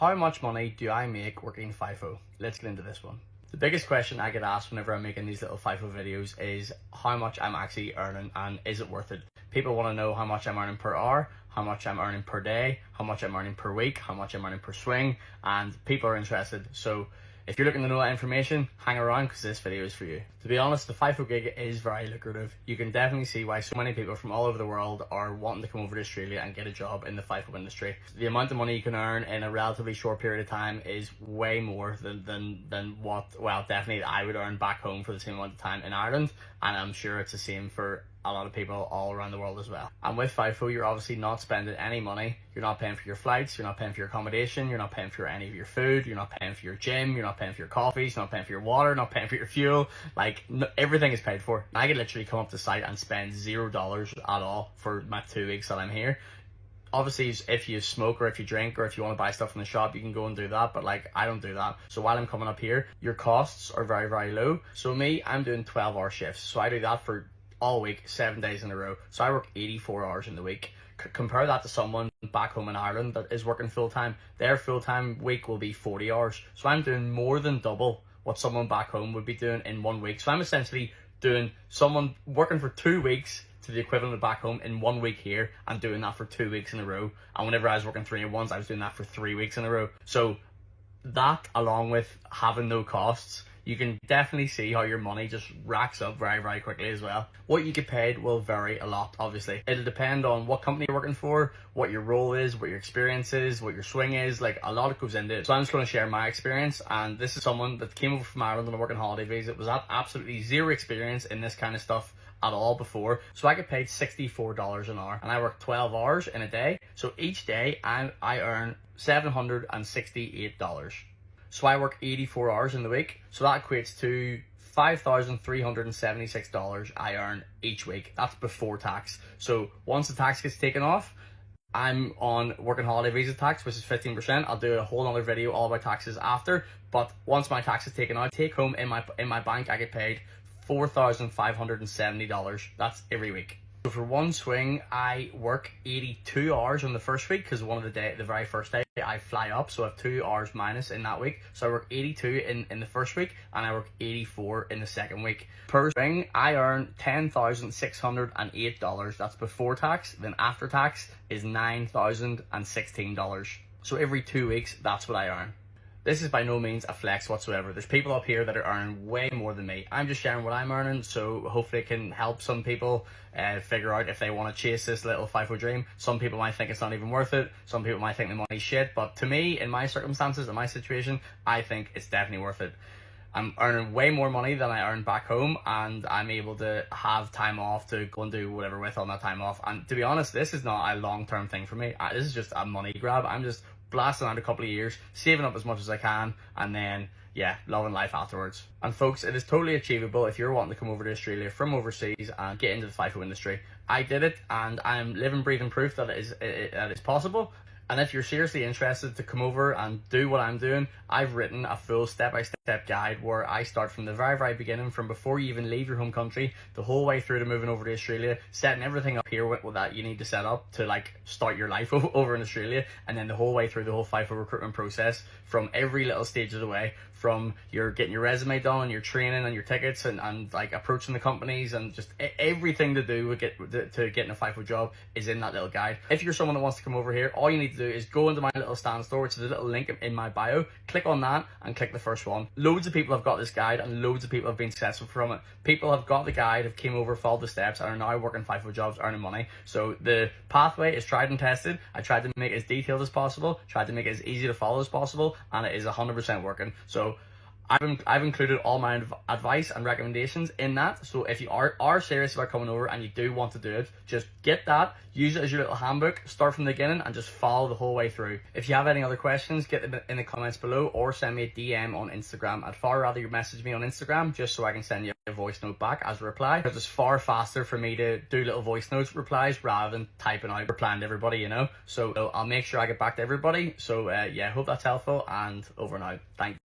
How much money do I make working FIFO? Let's get into this one. The biggest question I get asked whenever I'm making these little FIFO videos is how much I'm actually earning and is it worth it? People want to know how much I'm earning per hour, how much I'm earning per day, how much I'm earning per week, how much I'm earning per swing, and people are interested. So if you're looking to know that information, hang around because this video is for you. To be honest, the FIFO gig is very lucrative. You can definitely see why so many people from all over the world are wanting to come over to Australia and get a job in the FIFO industry. The amount of money you can earn in a relatively short period of time is way more than what, well, definitely I would earn back home for the same amount of time in Ireland, and I'm sure it's the same for a lot of people all around the world as well. And with FIFO, you're obviously not spending any money. You're not paying for your flights, you're not paying for your accommodation, you're not paying for any of your food, you're not paying for your gym, you're not paying for your coffees, you're not paying for your water, not paying for your fuel. Like, everything is paid for. I could literally come up to site and spend $0 at all for my 2 weeks that I'm here. Obviously, if you smoke or if you drink or if you want to buy stuff from the shop, you can go and do that, but like, I don't do that. So while I'm coming up here, your costs are very, very low. So me, I'm doing 12-hour shifts. So I do that for all week, 7 days in a row. So I work 84 hours in the week. Compare that to someone back home in Ireland that is working full-time. Their full-time week will be 40 hours. So I'm doing more than double what someone back home would be doing in 1 week. So I'm essentially doing someone working for 2 weeks to the equivalent of back home in 1 week here and doing that for 2 weeks in a row. And whenever I was working 3-in-1s, I was doing that for 3 weeks in a row. So that, along with having no costs, you can definitely see how your money just racks up very, very quickly as well. What you get paid will vary a lot, obviously. It'll depend on what company you're working for, what your role is, what your experience is, what your swing is. Like, a lot goes into it. So I'm just going to share my experience, and this is someone that came over from Ireland on a working holiday visa. It was absolutely zero experience in this kind of stuff at all before. So I get paid $64 an hour, and I work 12 hours in a day. So each day I earn $768. So I work 84 hours in the week. So that equates to $5,376 I earn each week. That's before tax. So once the tax gets taken off, I'm on working holiday visa tax, which is 15%. I'll do a whole other video all about taxes after. But once my tax is taken out, take home in my bank, I get paid $4,570. That's every week. So for one swing, I work 82 hours on the first week because the very first day I fly up, so I have 2 hours minus in that week. So I work 82 in the first week and I work 84 in the second week. Per swing, I earn $10,608. That's before tax. Then after tax is $9,016. So every 2 weeks, that's what I earn. This is by no means a flex whatsoever. There's people up here that are earning way more than me. I'm just sharing what I'm earning, so hopefully it can help some people figure out if they want to chase this little FIFO dream. Some people might think it's not even worth it. Some people might think the money's shit. But to me, in my circumstances, in my situation, I think it's definitely worth it. I'm earning way more money than I earn back home, and I'm able to have time off to go and do whatever with on that time off. And to be honest, this is not a long-term thing for me. This is just a money grab. I'm just blasting out a couple of years, saving up as much as I can, and then, yeah, loving life afterwards. And folks, it is totally achievable if you're wanting to come over to Australia from overseas and get into the FIFO industry. I did it, and I'm living, breathing proof that it's possible. And if you're seriously interested to come over and do what I'm doing, I've written a full step-by-step guide where I start from the very, very beginning, from before you even leave your home country, the whole way through to moving over to Australia, setting everything up here with that you need to set up to like start your life over in Australia, and then the whole way through the whole FIFO recruitment process from every little stage of the way, from your getting your resume done and your training and your tickets and like approaching the companies and just everything to do with getting a FIFO job is in that little guide. If you're someone that wants to come over here, all you need to do is go into my little stand store, which is a little link in my bio, click on that and click the first one. Loads of people have got this guide and loads of people have been successful from it. People have got the guide, have came over, followed the steps, and are now working FIFO jobs, earning money. So the pathway is tried and tested. I tried to make it as detailed as possible, tried to make it as easy to follow as possible, and it is 100% working. So I've included all my advice and recommendations in that. So if you are serious about coming over and you do want to do it, just get that, use it as your little handbook, start from the beginning and just follow the whole way through. If you have any other questions, get them in the comments below or send me a DM on Instagram. I'd far rather you message me on Instagram just so I can send you a voice note back as a reply, because it's far faster for me to do little voice notes replies rather than typing out replying to everybody, you know. So I'll make sure I get back to everybody. So yeah, hope that's helpful, and over and out. Thanks.